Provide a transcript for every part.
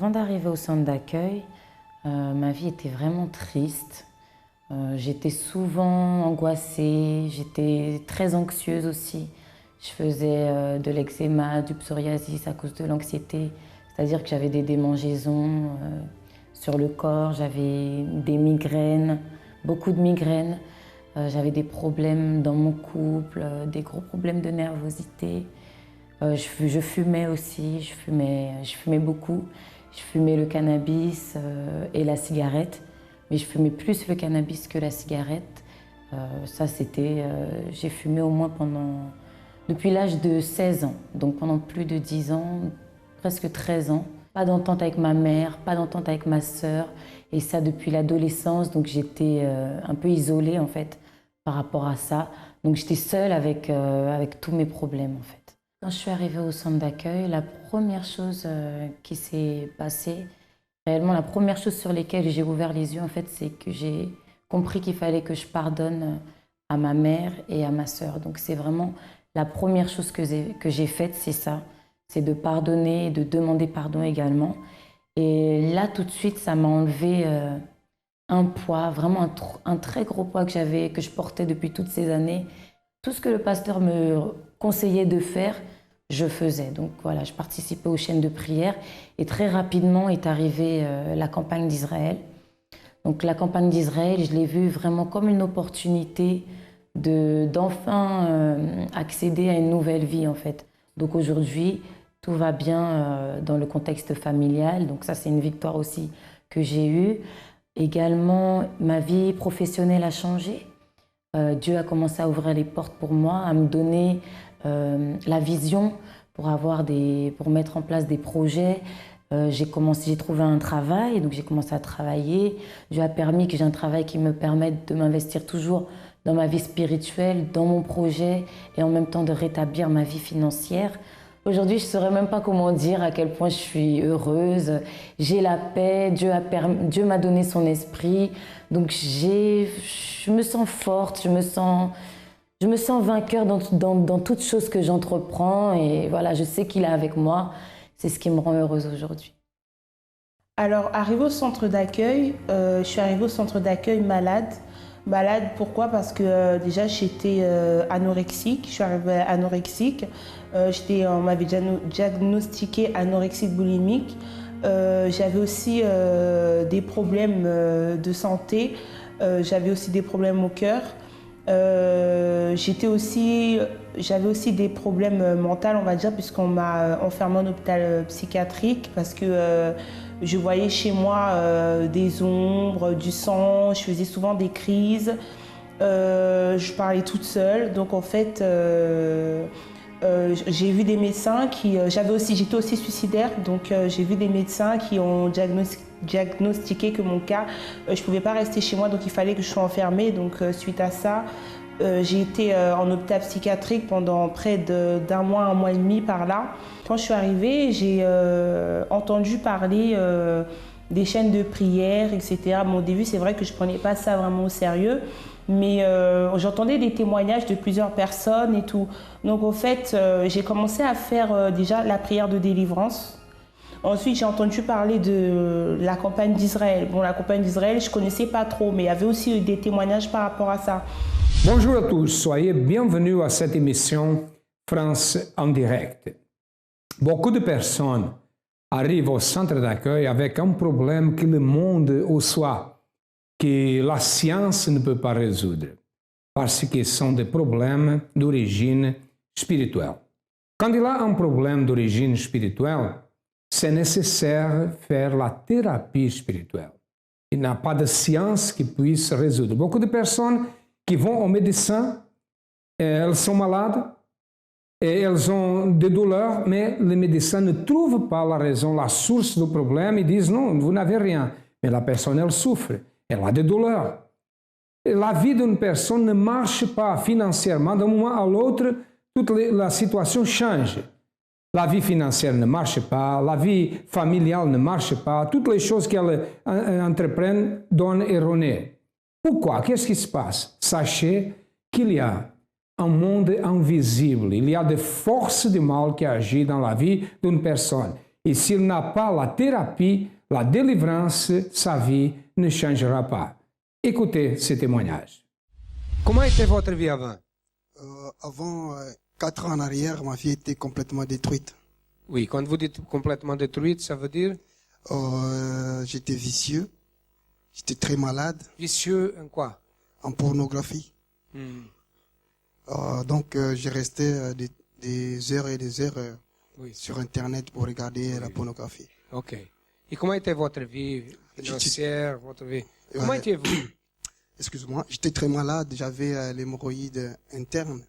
Avant d'arriver au centre d'accueil, ma vie était vraiment triste. J'étais souvent angoissée, j'étais très anxieuse aussi. Je faisais de l'eczéma, du psoriasis à cause de l'anxiété, c'est-à-dire que j'avais des démangeaisons sur le corps, j'avais des migraines, beaucoup de migraines. J'avais des problèmes dans mon couple, des gros problèmes de nervosité. Je fumais aussi, je fumais beaucoup. Je fumais le cannabis et la cigarette, mais je fumais plus le cannabis que la cigarette. J'ai fumé au moins depuis l'âge de 16 ans, donc pendant plus de 10 ans, presque 13 ans. Pas d'entente avec ma mère, pas d'entente avec ma sœur, et ça depuis l'adolescence, donc j'étais un peu isolée en fait par rapport à ça. Donc j'étais seule avec tous mes problèmes en fait. Quand je suis arrivée au centre d'accueil, la première chose qui s'est passée, réellement la première chose sur laquelle j'ai ouvert les yeux en fait, c'est que j'ai compris qu'il fallait que je pardonne à ma mère et à ma sœur. Donc c'est vraiment la première chose que j'ai faite, c'est ça, c'est de pardonner et de demander pardon également. Et là tout de suite, ça m'a enlevé un poids, vraiment un très gros poids que je portais depuis toutes ces années. Tout ce que le pasteur me conseillait de faire, je faisais. Donc voilà, je participais aux chaînes de prière et très rapidement est arrivée la campagne d'Israël. Donc la campagne d'Israël, je l'ai vue vraiment comme une opportunité d'enfin accéder à une nouvelle vie en fait. Donc aujourd'hui, tout va bien dans le contexte familial. Donc ça, c'est une victoire aussi que j'ai eue. Également, ma vie professionnelle a changé. Dieu a commencé à ouvrir les portes pour moi, à me donner la vision pour mettre en place des projets. J'ai trouvé un travail, donc j'ai commencé à travailler. Dieu a permis que j'ai un travail qui me permette de m'investir toujours dans ma vie spirituelle, dans mon projet et en même temps de rétablir ma vie financière. Aujourd'hui, je ne saurais même pas comment dire à quel point je suis heureuse. J'ai la paix, Dieu m'a donné son esprit. Donc je me sens forte, je me sens vainqueur dans toute chose que j'entreprends. Et voilà, je sais qu'il est avec moi. C'est ce qui me rend heureuse aujourd'hui. Alors, arrivée au centre d'accueil, je suis arrivée au centre d'accueil malade. Malade, pourquoi? Parce que déjà, j'étais anorexique. Je suis arrivée anorexique. On m'avait diagnostiqué anorexique boulimique. J'avais aussi des problèmes de santé. J'avais aussi des problèmes au cœur. J'avais aussi des problèmes mentaux, on va dire, puisqu'on m'a enfermée en hôpital psychiatrique parce que je voyais chez moi des ombres, du sang, je faisais souvent des crises, je parlais toute seule. Donc en fait, j'ai vu des médecins j'étais aussi suicidaire, donc j'ai vu des médecins qui ont diagnostiqué que mon cas, je ne pouvais pas rester chez moi, donc il fallait que je sois enfermée. Donc suite à ça, j'ai été en hôpital psychiatrique pendant près d'un mois, un mois et demi par là. Quand je suis arrivée, j'ai entendu parler des chaînes de prière, etc. Au début, c'est vrai que je ne prenais pas ça vraiment au sérieux, mais j'entendais des témoignages de plusieurs personnes et tout. Donc en fait, j'ai commencé à faire déjà la prière de délivrance. Ensuite, j'ai entendu parler de la campagne d'Israël. Bon, la campagne d'Israël, je ne connaissais pas trop, mais il y avait aussi des témoignages par rapport à ça. Bonjour à tous, soyez bienvenus à cette émission France en direct. Beaucoup de personnes arrivent au centre d'accueil avec un problème que le monde ou soit que la science ne peut pas résoudre, parce que sont des problèmes d'origine spirituelle. Quand il y a un problème d'origine spirituelle, c'est nécessaire faire la thérapie spirituelle. Il n'y a pas de science qui puisse résoudre. Beaucoup de personnes qui vont au médecin, elles sont malades, et elles ont des douleurs, mais le médecin ne trouve pas la raison, la source du problème, et disent non, vous n'avez rien. Mais la personne, elle souffre, elle a des douleurs. Et la vie d'une personne ne marche pas financièrement. D'un moment à l'autre, toute la situation change. La vie financière ne marche pas, la vie familiale ne marche pas, toutes les choses qu'elle entreprennent donnent erronées. Pourquoi? Qu'est-ce qui se passe? Sachez qu'il y a un monde invisible, il y a des forces du mal qui agissent dans la vie d'une personne. Et s'il n'a pas la thérapie, la délivrance, sa vie ne changera pas. Écoutez ce témoignage. Comment était votre vie avant? Avant 4 ans en arrière, ma vie était complètement détruite. Oui, quand vous dites complètement détruite, ça veut dire J'étais vicieux, j'étais très malade. vicieux en quoi? En pornographie. Hmm. Donc j'ai resté des heures et des heures Oui. sur Internet pour regarder la pornographie. Ok. Et comment était votre vie financière, votre vie? Comment Ouais. étiez-vous? Excuse-moi, j'étais très malade, j'avais l'hémorroïde interne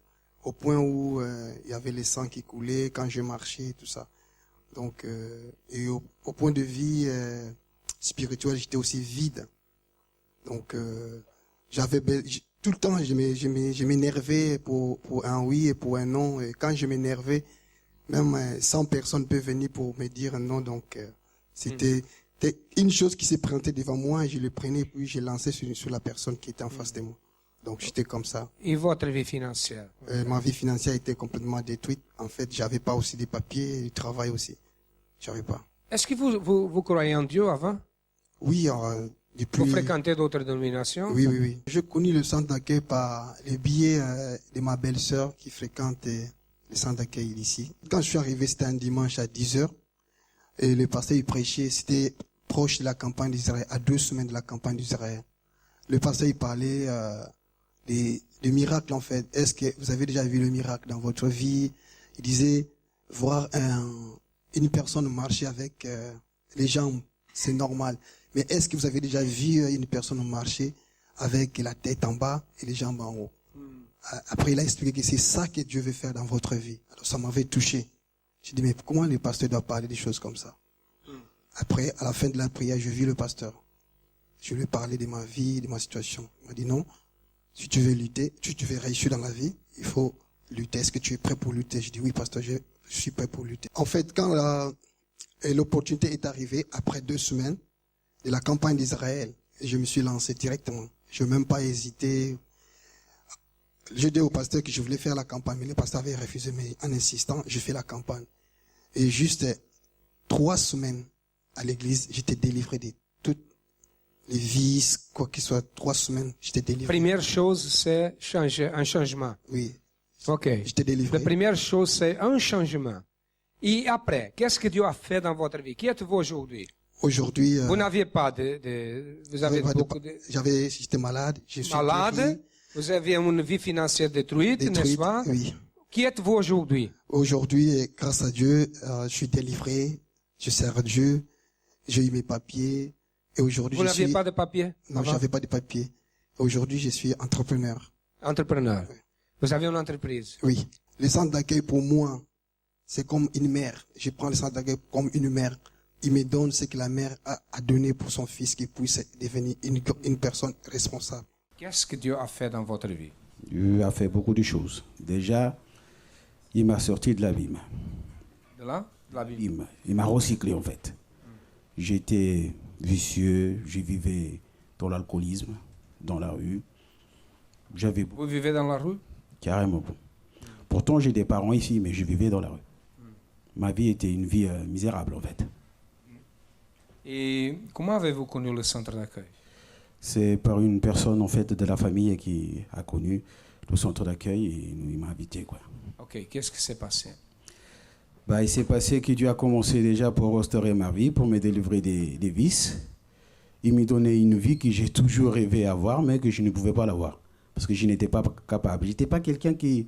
au point où il y avait le sang qui coulait quand je marchais, tout ça. Donc, et au point de vue spirituel, j'étais aussi vide. Donc, tout le temps, je m'énervais pour un oui et pour un non. Et quand je m'énervais, même 100 personnes peuvent venir pour me dire non. Donc, c'était une chose qui s'est présentée devant moi, je le prenais puis je lançais sur la personne qui était en face de moi. Donc, j'étais comme ça. Et votre vie financière? Ma vie financière était complètement détruite. En fait, j'avais pas aussi des papiers, du travail aussi. J'avais pas. Est-ce que vous croyez en Dieu avant? Oui, depuis... Vous fréquentez d'autres dénominations? Oui, oui, oui. Je connais le centre d'accueil par les billets de ma belle-sœur qui fréquente le centre d'accueil ici. Quand je suis arrivé, c'était un dimanche à 10h. Et le pasteur, il prêchait, c'était proche de la campagne d'Israël, à 2 semaines de la campagne d'Israël. Le pasteur, il parlait des miracles, en fait. Est-ce que vous avez déjà vu le miracle dans votre vie? Il disait, voir une personne marcher avec les jambes, c'est normal. Mais est-ce que vous avez déjà vu une personne marcher avec la tête en bas et les jambes en haut? Après, il a expliqué que c'est ça que Dieu veut faire dans votre vie. Alors, ça m'avait touché. J'ai dit, mais comment le pasteur doit parler des choses comme ça? Après, à la fin de la prière, je vis le pasteur. Je lui ai parlé de ma vie, de ma situation. Il m'a dit, non, si tu veux lutter, si tu veux réussir dans la vie, il faut lutter. Est-ce que tu es prêt pour lutter? Je dis, oui, pasteur, je suis prêt pour lutter. En fait, quand l'opportunité est arrivée, après 2 semaines de la campagne d'Israël, je me suis lancé directement. Je n'ai même pas hésité. J'ai dit au pasteur que je voulais faire la campagne, mais le pasteur avait refusé, mais en insistant, je fais la campagne. Et juste 3 semaines à l'église, j'étais délivré de toutes les vices, quoi qu'il soit. 3 semaines, j'étais délivré. Première chose, c'est un changement. Oui. Ok. J'étais délivré. La première chose, c'est un changement. Et après, qu'est-ce que Dieu a fait dans votre vie? Qui êtes-vous aujourd'hui? Aujourd'hui, Vous n'aviez pas vous avez beaucoup de... j'étais malade. Je suis Malade? guéri, Vous avez une vie financière détruite, n'est-ce détruite, pas? oui. Qui êtes-vous aujourd'hui? Aujourd'hui, grâce à Dieu, je suis délivré. Je sers Dieu. J'ai eu mes papiers. Et aujourd'hui, Vous n'aviez pas de papier? Non, avant? j'avais pas de papiers. Aujourd'hui, je suis entrepreneur. Entrepreneur. Oui. Vous avez une entreprise. Oui. Le centre d'accueil, pour moi, c'est comme une mère. Je prends le centre d'accueil comme une mère. Il me donne ce que la mère a donné pour son fils, qui puisse devenir une personne responsable. Qu'est-ce que Dieu a fait dans votre vie? Dieu a fait beaucoup de choses. Déjà, il m'a sorti de l'abîme. De là? De la vie. Il m'a recyclé en fait. J'étais vicieux, je vivais dans l'alcoolisme, dans la rue. J'avais Vous vivez dans la rue? carrément. Pourtant, j'ai des parents ici, mais je vivais dans la rue. Ma vie était une vie misérable en fait. Et comment avez-vous connu le centre d'accueil? C'est par une personne en fait de la famille qui a connu le centre d'accueil et il m'a invité quoi. Ok, qu'est-ce qui s'est passé? Il s'est passé que Dieu a commencé déjà pour restaurer ma vie, pour me délivrer des vices. Il m'a donné une vie que j'ai toujours rêvé avoir, mais que je ne pouvais pas l'avoir. Parce que je n'étais pas capable. Je n'étais pas quelqu'un qui...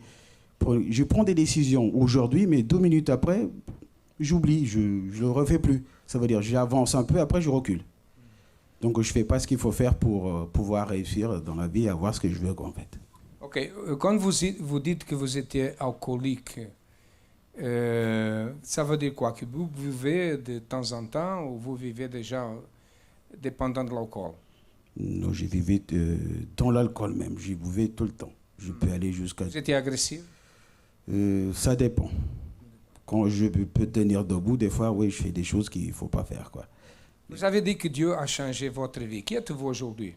Je prends des décisions aujourd'hui, mais 2 minutes après, j'oublie, je ne le refais plus. Ça veut dire j'avance un peu, après je recule. Donc je ne fais pas ce qu'il faut faire pour pouvoir réussir dans la vie et avoir ce que je veux en fait. Ok, quand vous dites que vous étiez alcoolique, ça veut dire quoi? Que vous buvez de temps en temps ou vous vivez déjà dépendant de l'alcool? Non, je vivais dans l'alcool même. Je buvais tout le temps. Je peux aller jusqu'à... Vous étiez agressif? Ça dépend. Quand je peux tenir debout, des fois, oui, je fais des choses qu'il ne faut pas faire, quoi. Vous avez dit que Dieu a changé votre vie. Qui êtes-vous aujourd'hui?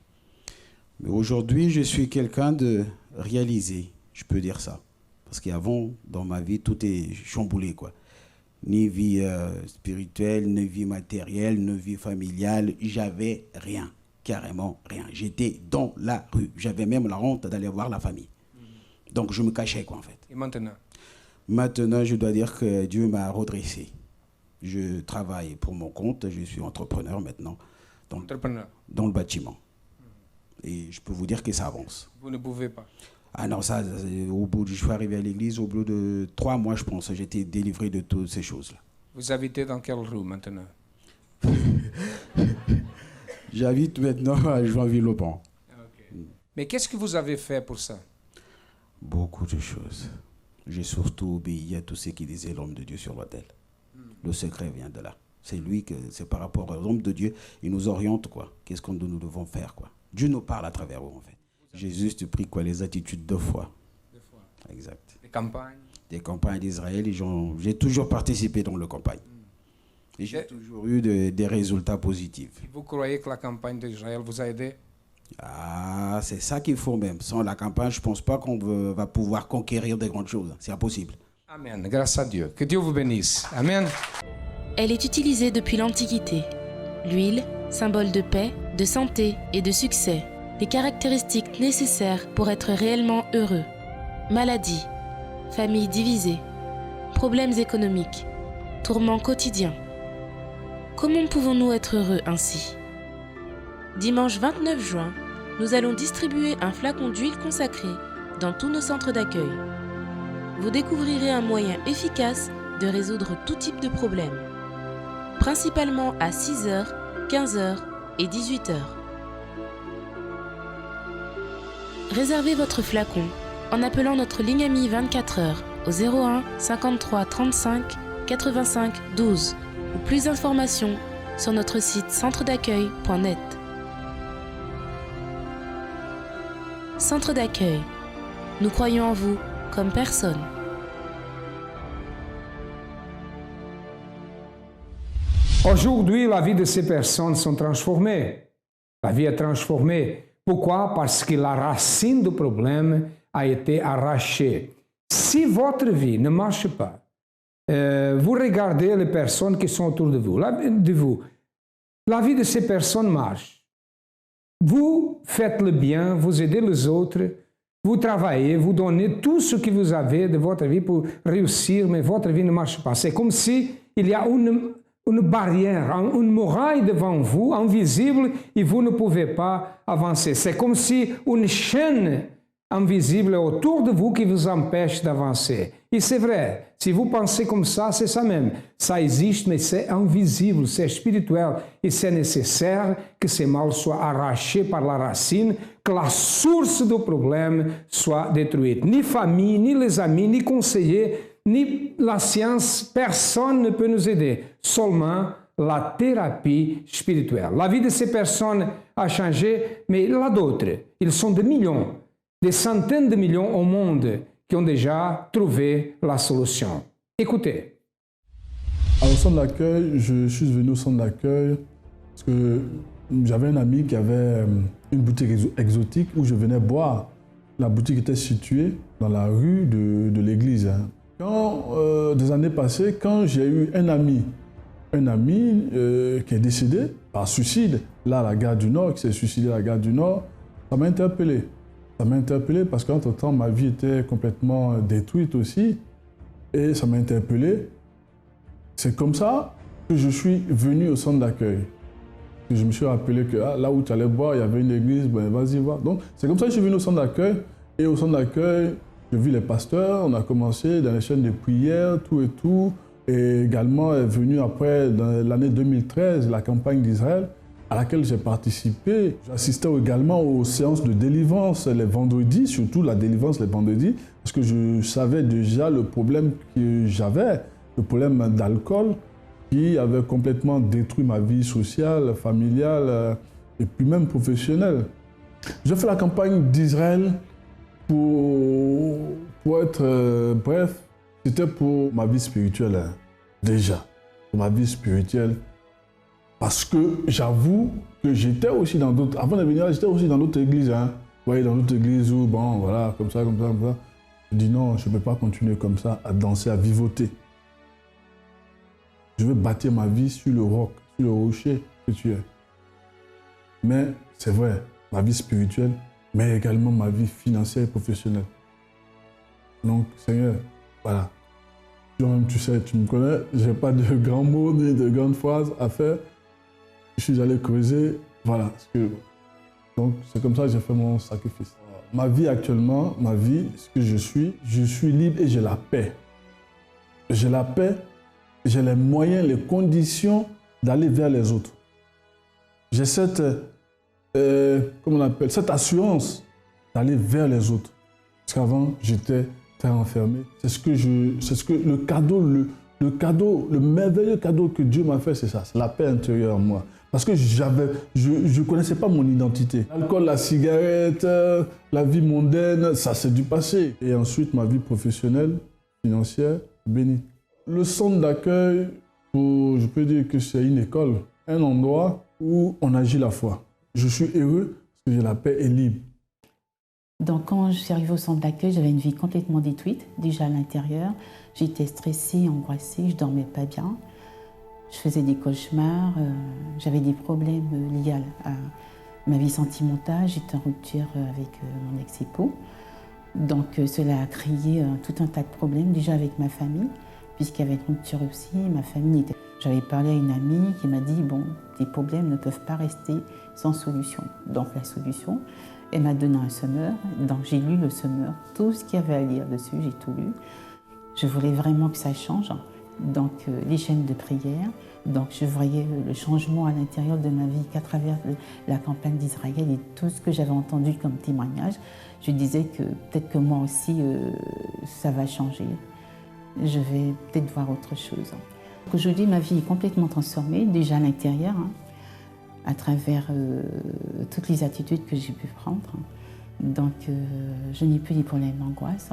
Mais aujourd'hui, je suis quelqu'un de réalisé, je peux dire ça. Parce qu'avant, dans ma vie, tout est chamboulé, quoi. ni vie spirituelle, ni vie matérielle, ni vie familiale. J'avais rien, carrément rien. J'étais dans la rue. J'avais même la honte d'aller voir la famille. Donc je me cachais quoi en fait. Et maintenant? Maintenant, je dois dire que Dieu m'a redressé. Je travaille pour mon compte, je suis entrepreneur maintenant dans le bâtiment. Et je peux vous dire que ça avance. Vous ne pouvez pas? Ah non, ça, je suis arrivé à l'église, au bout de 3 mois, je pense, j'étais délivré de toutes ces choses-là. Vous habitez dans quelle rue maintenant? J'habite maintenant à Joinville-au-Pont. Okay. Mais qu'est-ce que vous avez fait pour ça? Beaucoup de choses. J'ai surtout obéi à tout ce qui disait l'homme de Dieu sur l'autel. Le secret vient de là. C'est par rapport à l'homme de Dieu, il nous oriente quoi. Qu'est-ce que nous devons faire quoi. Dieu nous parle à travers vous en fait. J'ai juste pris quoi, les attitudes de foi. Exact. Des campagnes? Des campagnes d'Israël, j'ai toujours participé dans les campagnes. Et j'ai toujours eu des résultats positifs. Vous croyez que la campagne d'Israël vous a aidé? Ah, c'est ça qu'il faut même. Sans la campagne, je ne pense pas qu'on va pouvoir conquérir des grandes choses. C'est impossible. Amen. Grâce à Dieu. Que Dieu vous bénisse. Amen. Elle est utilisée depuis l'Antiquité. L'huile, symbole de paix, de santé et de succès. Les caractéristiques nécessaires pour être réellement heureux. Maladie, famille divisée, problèmes économiques, tourments quotidiens. Comment pouvons-nous être heureux ainsi? Dimanche 29 juin, nous allons distribuer un flacon d'huile consacrée dans tous nos centres d'accueil. Vous découvrirez un moyen efficace de résoudre tout type de problème, principalement à 6h, 15h et 18h. Réservez votre flacon en appelant notre ligne amie 24h au 01 53 35 85 12 ou plus d'informations sur notre site centredaccueil.net. Centre d'accueil. Nous croyons en vous comme personne. Aujourd'hui, la vie de ces personnes sont transformées. La vie est transformée. Pourquoi? Parce que la racine du problème a été arrachée. Si votre vie ne marche pas, vous regardez les personnes qui sont autour de vous. La vie de ces personnes marche. Vous faites le bien, vous aidez les autres, vous travaillez, vous donnez tout ce que vous avez de votre vie pour réussir, mais votre vie ne marche pas. C'est comme s'il y a une barrière, une muraille devant vous, invisible, et vous ne pouvez pas avancer. C'est comme si une chaîne invisible autour de vous qui vous empêche d'avancer. Et c'est vrai, si vous pensez comme ça, c'est ça même. Ça existe, mais c'est invisible, c'est spirituel. Et c'est nécessaire que ce mal soit arraché par la racine, que la source du problème soit détruite. Ni famille, ni les amis, ni conseillers, ni la science, personne ne peut nous aider. Seulement la thérapie spirituelle. La vie de ces personnes a changé, mais il y en a d'autres. Ils sont des millions, des centaines de millions au monde qui ont déjà trouvé la solution. Écoutez. Au centre d'accueil, je suis venu au centre d'accueil parce que j'avais un ami qui avait une boutique exotique où je venais boire. La boutique était située dans la rue de l'église. Quand, des années passées, quand j'ai eu un ami qui est décédé par suicide, là à la gare du Nord, qui s'est suicidé à la gare du Nord, ça m'a interpellé. Ça m'a interpellé parce qu'entre-temps, ma vie était complètement détruite aussi. Et ça m'a interpellé. C'est comme ça que je suis venu au centre d'accueil. Je me suis rappelé que là où tu allais boire, il y avait une église, ben vas-y voir. Donc c'est comme ça que je suis venu au centre d'accueil. Et au centre d'accueil, j'ai vu les pasteurs, on a commencé dans les chaînes de prière, tout et tout. Et également est venu après, dans l'année 2013, la campagne d'Israël, à laquelle j'ai participé. J'assistais également aux séances de délivrance les vendredis, surtout la délivrance les vendredis, parce que je savais déjà le problème que j'avais, le problème d'alcool, qui avait complètement détruit ma vie sociale, familiale et puis même professionnelle. J'ai fait la campagne d'Israël pour être bref, c'était pour ma vie spirituelle, hein, déjà, pour ma vie spirituelle. Parce que j'avoue que j'étais aussi dans d'autres... Avant de venir là, j'étais aussi dans d'autres églises. Hein. Vous voyez, dans d'autres églises où, bon, voilà, comme ça, comme ça, comme ça. Je dis non, je ne peux pas continuer comme ça, à danser, à vivoter. je veux bâtir ma vie sur le roc, sur le rocher que tu es. Mais c'est vrai, ma vie spirituelle, mais également ma vie financière et professionnelle. Donc, Seigneur, voilà. Toi-même, tu sais, tu me connais, je n'ai pas de grands mots ni de grandes phrases à faire. Je suis allé creuser, voilà. Donc, c'est comme ça que j'ai fait mon sacrifice. Ma vie actuellement, ma vie, ce que je suis libre et j'ai la paix. J'ai la paix, j'ai les moyens, les conditions d'aller vers les autres. J'ai cette, comment on appelle, cette assurance d'aller vers les autres. Parce qu'avant, j'étais très enfermé. C'est le cadeau, le merveilleux cadeau que Dieu m'a fait, c'est ça, c'est la paix intérieure en moi. Parce que je ne connaissais pas mon identité. L'alcool, la cigarette, la vie mondaine, ça c'est du passé. Et ensuite, ma vie professionnelle, financière, bénie. Le centre d'accueil, je peux dire que c'est une école, un endroit où on agit la foi. Je suis heureux parce que j'ai la paix et libre. Donc quand je suis arrivée au centre d'accueil, j'avais une vie complètement détruite, déjà à l'intérieur. J'étais stressée, angoissée, je ne dormais pas bien. Je faisais des cauchemars, j'avais des problèmes liés à ma vie sentimentale. J'étais en rupture avec mon ex-époux. Donc cela a créé tout un tas de problèmes, déjà avec ma famille, puisqu'il y avait une rupture aussi. Ma famille était... J'avais parlé à une amie qui m'a dit « Bon, tes problèmes ne peuvent pas rester sans solution. » Donc la solution, elle m'a donné un semeur. Donc j'ai lu le semeur, tout ce qu'il y avait à lire dessus, j'ai tout lu. Je voulais vraiment que ça change. Donc les chaînes de prière. Donc je voyais le changement à l'intérieur de ma vie qu'à travers la campagne d'Israël et tout ce que j'avais entendu comme témoignage. Je disais que peut-être que moi aussi, ça va changer. Je vais peut-être voir autre chose. Aujourd'hui, ma vie est complètement transformée, déjà à l'intérieur, à travers toutes les attitudes que j'ai pu prendre. Donc je n'ai plus les problèmes d'angoisse.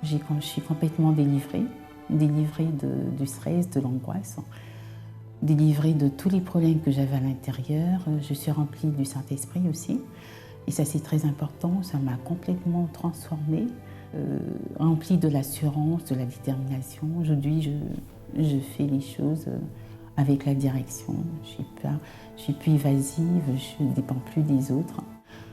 Je suis complètement délivrée du stress, de l'angoisse, délivrée de tous les problèmes que j'avais à l'intérieur. Je suis remplie du Saint-Esprit aussi. Et ça, c'est très important. Ça m'a complètement transformée, remplie de l'assurance, de la détermination. Aujourd'hui, je fais les choses avec la direction. Je suis plus évasive, je ne dépends plus des autres.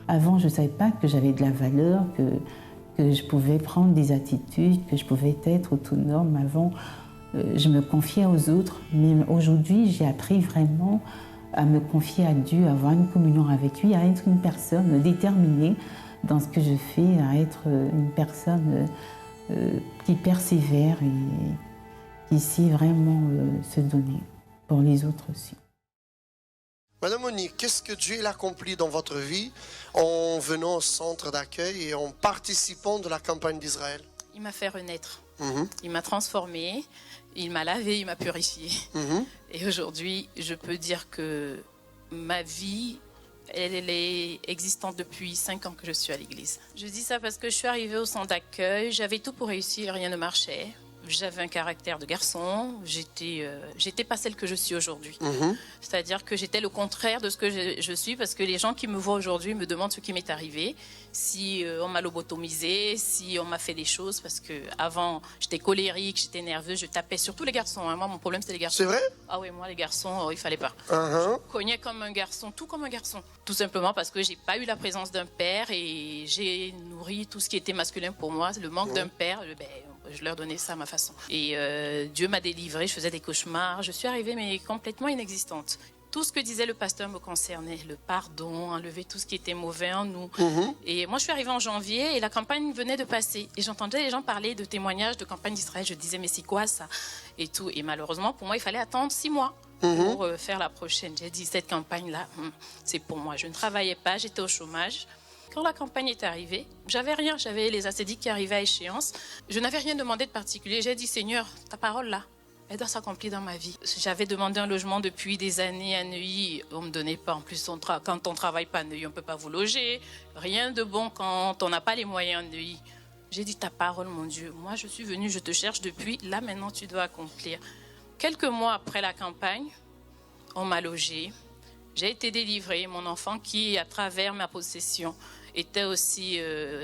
Avant, je ne savais pas que j'avais de la valeur, que je pouvais prendre des attitudes, que je pouvais être autonome. Avant, je me confiais aux autres, mais aujourd'hui, j'ai appris vraiment à me confier à Dieu, à avoir une communion avec lui, à être une personne déterminée dans ce que je fais, à être une personne qui persévère et qui sait vraiment se donner pour les autres aussi. Madame Monique, qu'est-ce que Dieu a accompli dans votre vie en venant au centre d'accueil et en participant de la campagne d'Israël? Il m'a fait renaître. Il m'a transformée, il m'a lavé, il m'a purifiée. Et aujourd'hui, je peux dire que ma vie, elle est existante depuis 5 ans que je suis à l'église. Je dis ça parce que je suis arrivée au centre d'accueil, j'avais tout pour réussir, rien ne marchait. J'avais un caractère de garçon, j'étais pas celle que je suis aujourd'hui. C'est-à-dire que j'étais le contraire de ce que je suis, parce que les gens qui me voient aujourd'hui me demandent ce qui m'est arrivé, si on m'a lobotomisée, si on m'a fait des choses, parce que avant j'étais colérique, j'étais nerveuse, je tapais sur tous les garçons. Moi, mon problème c'était les garçons. C'est vrai? Ah oui, moi les garçons, il fallait pas. Je cognais comme un garçon, tout comme un garçon. Tout simplement parce que j'ai pas eu la présence d'un père et j'ai nourri tout ce qui était masculin pour moi. Le manque d'un père, je leur donnais ça à ma façon. Et Dieu m'a délivrée, je faisais des cauchemars. Je suis arrivée, mais complètement inexistante. Tout ce que disait le pasteur me concernait, le pardon, enlever tout ce qui était mauvais en nous. Et moi, je suis arrivée en janvier et la campagne venait de passer. Et j'entendais les gens parler de témoignages de campagne d'Israël. Je disais, mais c'est quoi ça? Et tout. Et malheureusement, pour moi, il fallait attendre 6 mois pour faire la prochaine. J'ai dit, cette campagne-là, c'est pour moi. Je ne travaillais pas, j'étais au chômage. Quand la campagne est arrivée, j'avais rien, j'avais les ascédiques qui arrivaient à échéance. Je n'avais rien demandé de particulier. J'ai dit, Seigneur, ta parole là, elle doit s'accomplir dans ma vie. J'avais demandé un logement depuis des années à Neuilly. On ne me donnait pas. En plus, quand on ne travaille pas à Neuilly, on ne peut pas vous loger. Rien de bon quand on n'a pas les moyens à Neuilly. J'ai dit, ta parole, mon Dieu, moi je suis venue, je te cherche depuis. Là, maintenant, tu dois accomplir. Quelques mois après la campagne, on m'a logée. J'ai été délivrée. Mon enfant qui, à travers ma possession, était aussi,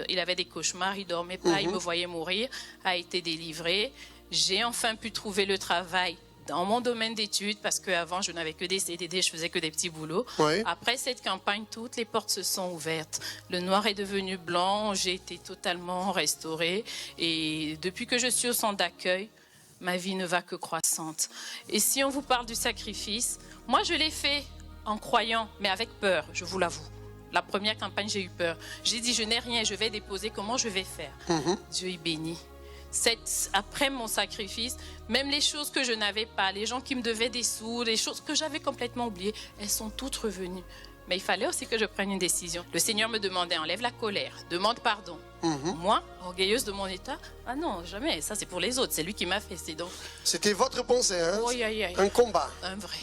il avait des cauchemars, il dormait pas, il me voyait mourir, a été délivré. J'ai enfin pu trouver le travail dans mon domaine d'études, parce qu'avant, je n'avais que des CDD, je faisais que des petits boulots. Oui. Après cette campagne, toutes les portes se sont ouvertes. Le noir est devenu blanc, j'ai été totalement restaurée. Et depuis que je suis au centre d'accueil, ma vie ne va que croissante. Et si on vous parle du sacrifice, moi, je l'ai fait en croyant, mais avec peur, je vous l'avoue. La première campagne, j'ai eu peur. J'ai dit, je n'ai rien, je vais déposer, comment je vais faire? Dieu est béni. Après mon sacrifice, même les choses que je n'avais pas, les gens qui me devaient des sous, les choses que j'avais complètement oubliées, elles sont toutes revenues. Mais il fallait aussi que je prenne une décision. Le Seigneur me demandait, enlève la colère, demande pardon. Moi, orgueilleuse de mon état, ah non, jamais, ça c'est pour les autres, c'est lui qui m'a fait. Donc... C'était votre pensée, hein? Oh, un combat. Un vrai.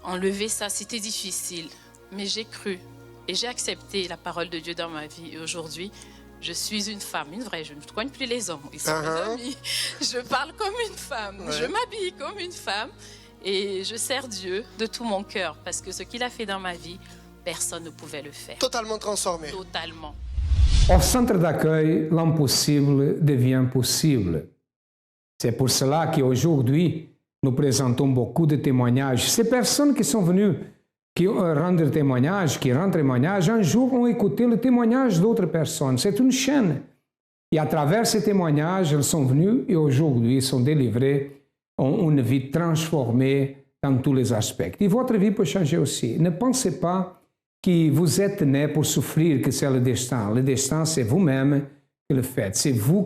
Enlever ça, c'était difficile, mais j'ai cru et j'ai accepté la parole de Dieu dans ma vie. Et aujourd'hui, je suis une femme, une vraie, je ne coigne plus les hommes, ils sont mes amis. Je parle comme une femme, je m'habille comme une femme et je sers Dieu de tout mon cœur parce que ce qu'il a fait dans ma vie, personne ne pouvait le faire. Totalement transformé. Totalement. Au centre d'accueil, l'impossible devient possible. C'est pour cela qu'aujourd'hui, nous présentons beaucoup de témoignages. Ces personnes qui sont venues, qui rendent témoignage, qui rendent témoignage, un jour ont écouté le témoignage d'autres personnes. C'est une chaîne. Et à travers ces témoignages, elles sont venues et aujourd'hui sont délivrées, ont une vie transformée dans tous les aspects. Et votre vie peut changer aussi. Ne pensez pas que vous êtes né pour souffrir, que c'est le destin. Le destin, c'est vous-même qui le faites. C'est vous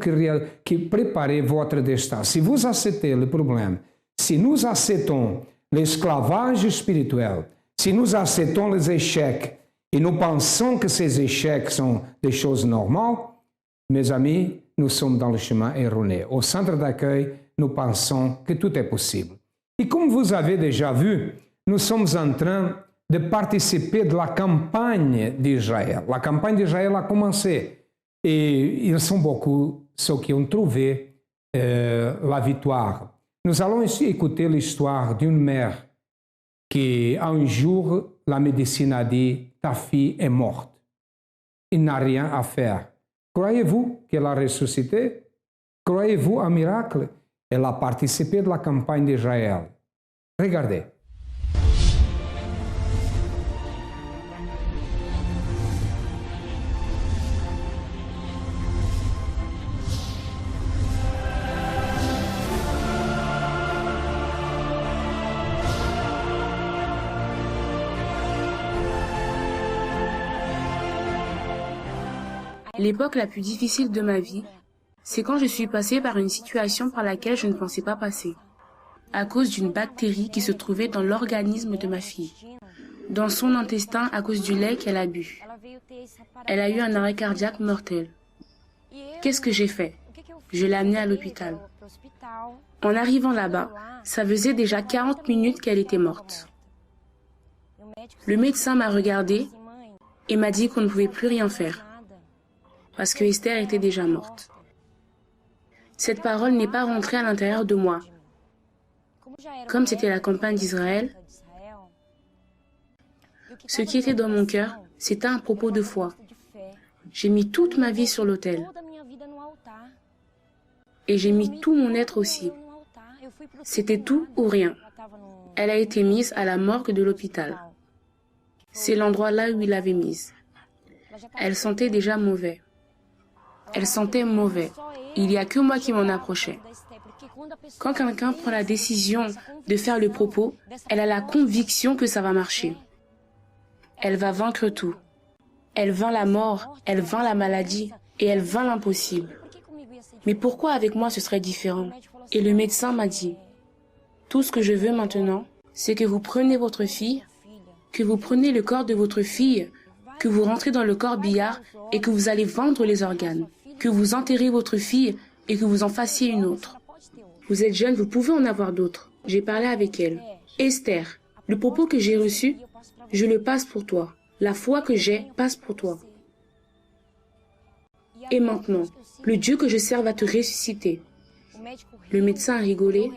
qui préparez votre destin. Si vous acceptez le problème, si nous acceptons l'esclavage spirituel, si nous acceptons les échecs et nous pensons que ces échecs sont des choses normales, mes amis, nous sommes dans le chemin erroné. Au centre d'accueil, nous pensons que tout est possible. Et comme vous avez déjà vu, nous sommes en train de participer de la campagne d'Israël. La campagne d'Israël a commencé et ils sont beaucoup ceux qui ont trouvé la victoire. Nous allons ici écouter l'histoire d'une mère qui, un jour, la médecine a dit « ta fille est morte, il n'a rien à faire ». Croyez-vous qu'elle a ressuscité? Croyez-vous un miracle? Elle a participé de la campagne d'Israël. Regardez. L'époque la plus difficile de ma vie, c'est quand je suis passée par une situation par laquelle je ne pensais pas passer, à cause d'une bactérie qui se trouvait dans l'organisme de ma fille, dans son intestin à cause du lait qu'elle a bu. Elle a eu un arrêt cardiaque mortel. Qu'est-ce que j'ai fait? Je l'ai amenée à l'hôpital. En arrivant là-bas, ça faisait déjà 40 minutes qu'elle était morte. Le médecin m'a regardée et m'a dit qu'on ne pouvait plus rien faire, parce que Esther était déjà morte. Cette parole n'est pas rentrée à l'intérieur de moi. Comme c'était la campagne d'Israël, ce qui était dans mon cœur, c'était un propos de foi. J'ai mis toute ma vie sur l'autel. Et j'ai mis tout mon être aussi. C'était tout ou rien. Elle a été mise à la morgue de l'hôpital. C'est l'endroit là où il l'avait mise. Elle sentait déjà mauvais. Elle sentait mauvais. Il n'y a que moi qui m'en approchais. Quand quelqu'un prend la décision de faire le propos, elle a la conviction que ça va marcher. Elle va vaincre tout. Elle vainc la mort, elle vainc la maladie et elle vainc l'impossible. Mais pourquoi avec moi ce serait différent? Et le médecin m'a dit, tout ce que je veux maintenant, c'est que vous prenez votre fille, que vous prenez le corps de votre fille, que vous rentrez dans le corbillard et que vous allez vendre les organes, que vous enterrez votre fille et que vous en fassiez une autre. Vous êtes jeune, vous pouvez en avoir d'autres. J'ai parlé avec elle. Esther, le propos que j'ai reçu, je le passe pour toi. La foi que j'ai passe pour toi. Et maintenant, le Dieu que je sers va te ressusciter. Le médecin a rigolé,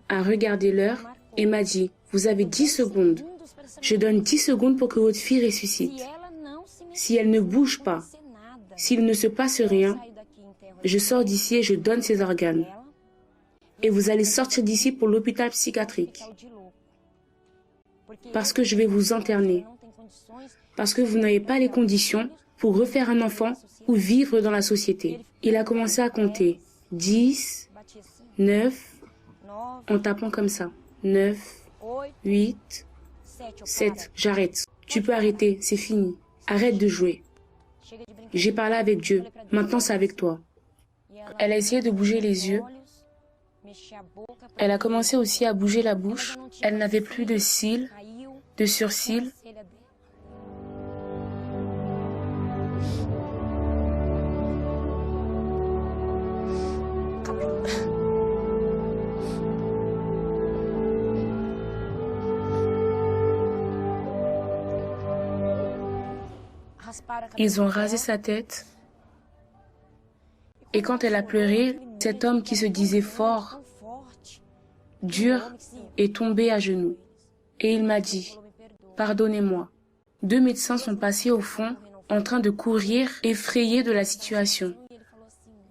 a regardé l'heure et m'a dit, vous avez 10 secondes. Je donne 10 secondes pour que votre fille ressuscite. Si elle ne bouge pas, s'il ne se passe rien, je sors d'ici et je donne ses organes. et vous allez sortir d'ici pour l'hôpital psychiatrique. Parce que je vais vous interner. Parce que vous n'avez pas les conditions pour refaire un enfant ou vivre dans la société. Il a commencé à compter 10, 9, en tapant comme ça. 9, 8, 7, j'arrête. Tu peux arrêter, c'est fini. Arrête de jouer. J'ai parlé avec Dieu, maintenant c'est avec toi. Elle a essayé de bouger les yeux. Elle a commencé aussi à bouger la bouche. Elle n'avait plus de cils, de surcils. Ils ont rasé sa tête. Et quand elle a pleuré, cet homme qui se disait fort, dur, est tombé à genoux. Et il m'a dit, « Pardonnez-moi. » 2 médecins sont passés au fond, en train de courir, effrayés de la situation.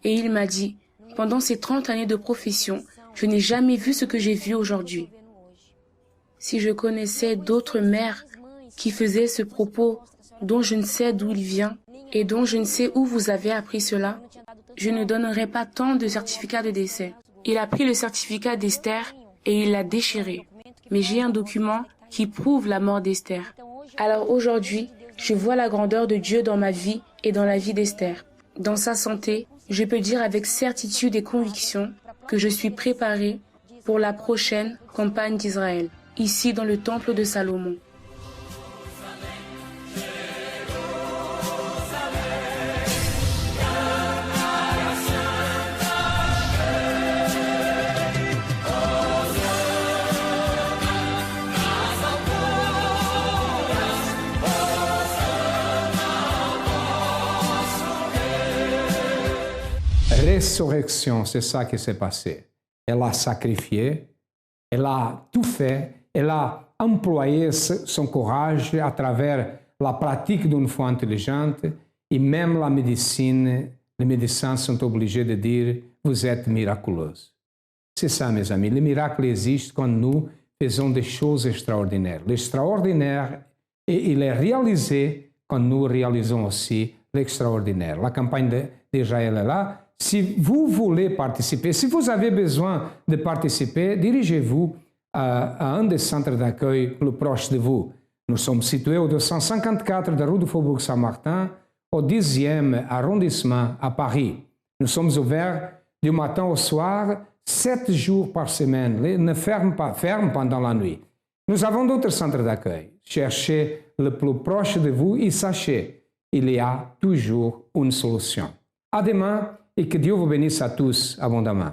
Et il m'a dit, « Pendant ces 30 années de profession, je n'ai jamais vu ce que j'ai vu aujourd'hui. Si je connaissais d'autres mères qui faisaient ce propos dont je ne sais d'où il vient et dont je ne sais où vous avez appris cela, je ne donnerais pas tant de certificats de décès. » Il a pris le certificat d'Esther et il l'a déchiré. Mais j'ai un document qui prouve la mort d'Esther. Alors aujourd'hui, je vois la grandeur de Dieu dans ma vie et dans la vie d'Esther. Dans sa santé, je peux dire avec certitude et conviction que je suis préparée pour la prochaine campagne d'Israël, ici dans le temple de Salomon. Résurrection, c'est ça qui s'est passé. Elle a sacrifié, elle a tout fait, elle a employé son courage à travers la pratique d'une foi intelligente et même la médecine, les médecins sont obligés de dire « vous êtes miraculeuse ». C'est ça, mes amis, le miracle existe quand nous faisons des choses extraordinaires. L'extraordinaire, il est réalisé quand nous réalisons aussi l'extraordinaire. La campagne d'Israël est là. Si vous voulez participer, si vous avez besoin de participer, dirigez-vous à un des centres d'accueil plus proches de vous. Nous sommes situés au 254 de rue du Faubourg Saint-Martin, au 10e arrondissement à Paris. Nous sommes ouverts du matin au soir, 7 jours par semaine. Ils ne ferment pas, ferment pendant la nuit. Nous avons d'autres centres d'accueil. Cherchez le plus proche de vous et sachez, il y a toujours une solution. À demain. Et que Dieu vous bénisse à tous abondamment.